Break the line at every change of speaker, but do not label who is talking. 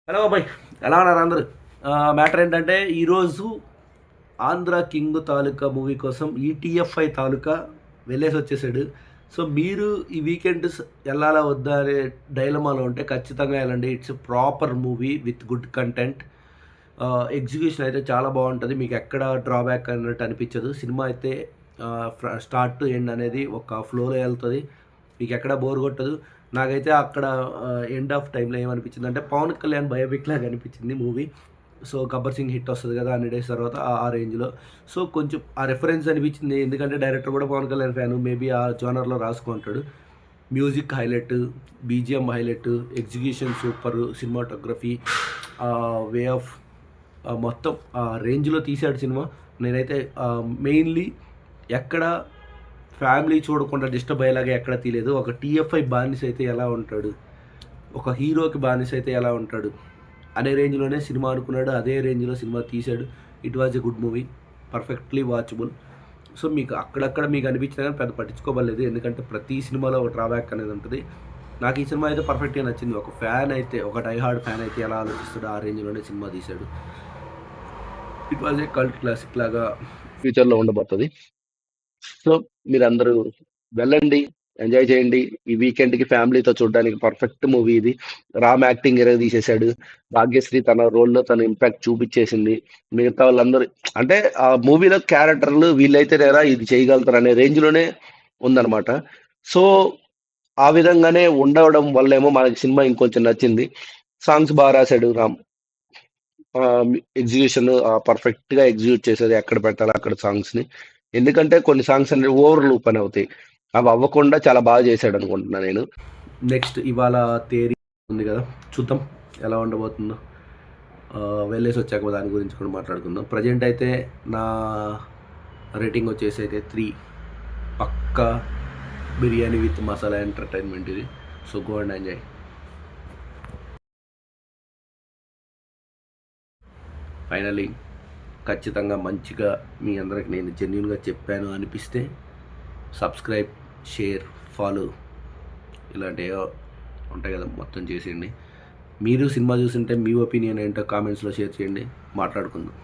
Hello అబ్బాయి, ఎలా ఉన్నారు అందరూ? మ్యాటర్ ఏంటంటే ఈరోజు ఆంధ్ర కింగ్ తాలూకా మూవీ కోసం ఈటీఎఫ్ఐ తాలూకా వెళ్ళేసి వచ్చేసాడు. సో మీరు ఈ వీకెండ్ వెళ్ళాలా వద్దా అనే డైలమాలో ఉంటే ఖచ్చితంగా వెళ్ళండి. It's proper movie with good content. Execution అయితే చాలా బాగుంటుంది. మీకు ఎక్కడ డ్రాబ్యాక్ అన్నట్టు అనిపించదు. సినిమా అయితే స్టార్ట్ టు ఎండ్ అనేది ఒక ఫ్లోలో వెళ్తుంది. మీకు ఎక్కడ బోర్ కొట్టదు. నాకైతే అక్కడ ఎండ్ ఆఫ్ టైంలో ఏమనిపించింది అంటే పవన్ కళ్యాణ్ బయోపిక్ లాగా అనిపించింది movie. So Gabbar Singh hit వస్తుంది కదా అన్ని డేస్ తర్వాత ఆ రేంజ్లో. సో కొంచెం ఆ రెఫరెన్స్ అనిపించింది. ఎందుకంటే డైరెక్టర్ కూడా పవన్ కళ్యాణ్ ఫ్యాను, మేబీ ఆ జోనర్లో రాసుకుంటాడు. Music highlight, BGM highlight, execution super, cinematography, way of మొత్తం ఆ రేంజ్లో తీశాడు సినిమా. నేనైతే మెయిన్లీ ఎక్కడ ఫ్యామిలీ చూడకుండా డిస్టర్బ్ అయ్యేలాగా ఎక్కడ తీయలేదు. ఒక టీఎఫ్ఐ బానిస అయితే ఎలా ఉంటాడు, ఒక హీరోకి బానిస అయితే ఎలా ఉంటాడు అనే రేంజ్లోనే సినిమా అనుకున్నాడు. అదే రేంజ్లో సినిమా తీశాడు. It was a good movie, perfectly watchable. So మీకు అక్కడక్కడ మీకు అనిపించినా కానీ పెద్ద పట్టించుకోవలేదు. ఎందుకంటే ప్రతి సినిమాలో ఒక డ్రాబ్యాక్ అనేది ఉంటుంది. నాకు ఈ సినిమా అయితే పర్ఫెక్ట్గా నచ్చింది. ఒక ఫ్యాన్ అయితే, ఒక డైహార్డ్ ఫ్యాన్ అయితే ఎలా ఆలోచిస్తాడో ఆ రేంజ్లోనే సినిమా తీశాడు. It was a cult classic లాగా ఫ్యూచర్లో ఉండబోతుంది. సో మీరందరూ వెళ్ళండి, ఎంజాయ్ చేయండి. ఈ వీకెండ్కి ఫ్యామిలీతో చూడడానికి పర్ఫెక్ట్ మూవీ ఇది. రామ్ యాక్టింగ్ తీసేశాడు. భాగ్యశ్రీ తన రోల్లో తన ఇంపాక్ట్ చూపించేసింది. మిగతా వాళ్ళందరూ అంటే ఆ మూవీలో క్యారెక్టర్లు వీళ్ళైతే లేరా ఇది చేయగలుగుతారు అనే రేంజ్లోనే ఉందన్నమాట. సో ఆ విధంగానే ఉండడం వల్లేమో మనకి సినిమా ఇంకొంచెం నచ్చింది. సాంగ్స్ బాగా రాశాడు రామ్. ఎగ్జిక్యూషన్ పర్ఫెక్ట్గా ఎగ్జిక్యూట్ చేసేది, ఎక్కడ పెట్టాలి అక్కడ సాంగ్స్ని. ఎందుకంటే కొన్ని సాంగ్స్ అనేవి ఓవర్ లూప్ అని అవుతాయి. అవి అవ్వకుండా చాలా బాగా చేశాడు అనుకుంటున్నా నేను. నెక్స్ట్ ఇవాళ థియరీ ఉంది కదా, చూద్దాం ఎలా ఉండబోతుందో. వెళ్ళేసి వచ్చాక దాని గురించి కూడా మాట్లాడుకుందాం. ప్రజెంట్ అయితే నా రేటింగ్ వచ్చేసి అయితే 3. పక్కా బిర్యానీ విత్ మసాలా ఎంటర్టైన్మెంట్ ఇది. So go and enjoy. Finally ఖచ్చితంగా మంచిగా మీ అందరికి నేను జెన్యున్గా చెప్పాను అనిపిస్తే సబ్స్క్రైబ్, షేర్, ఫాలో ఇలాంటివి ఉంటాయి కదా, మొత్తం చేసేయండి. మీరు సినిమా చూస్తుంటే మీ ఒపీనియన్ ఏంటో కామెంట్స్లో షేర్ చేయండి, మాట్లాడుకుందాం.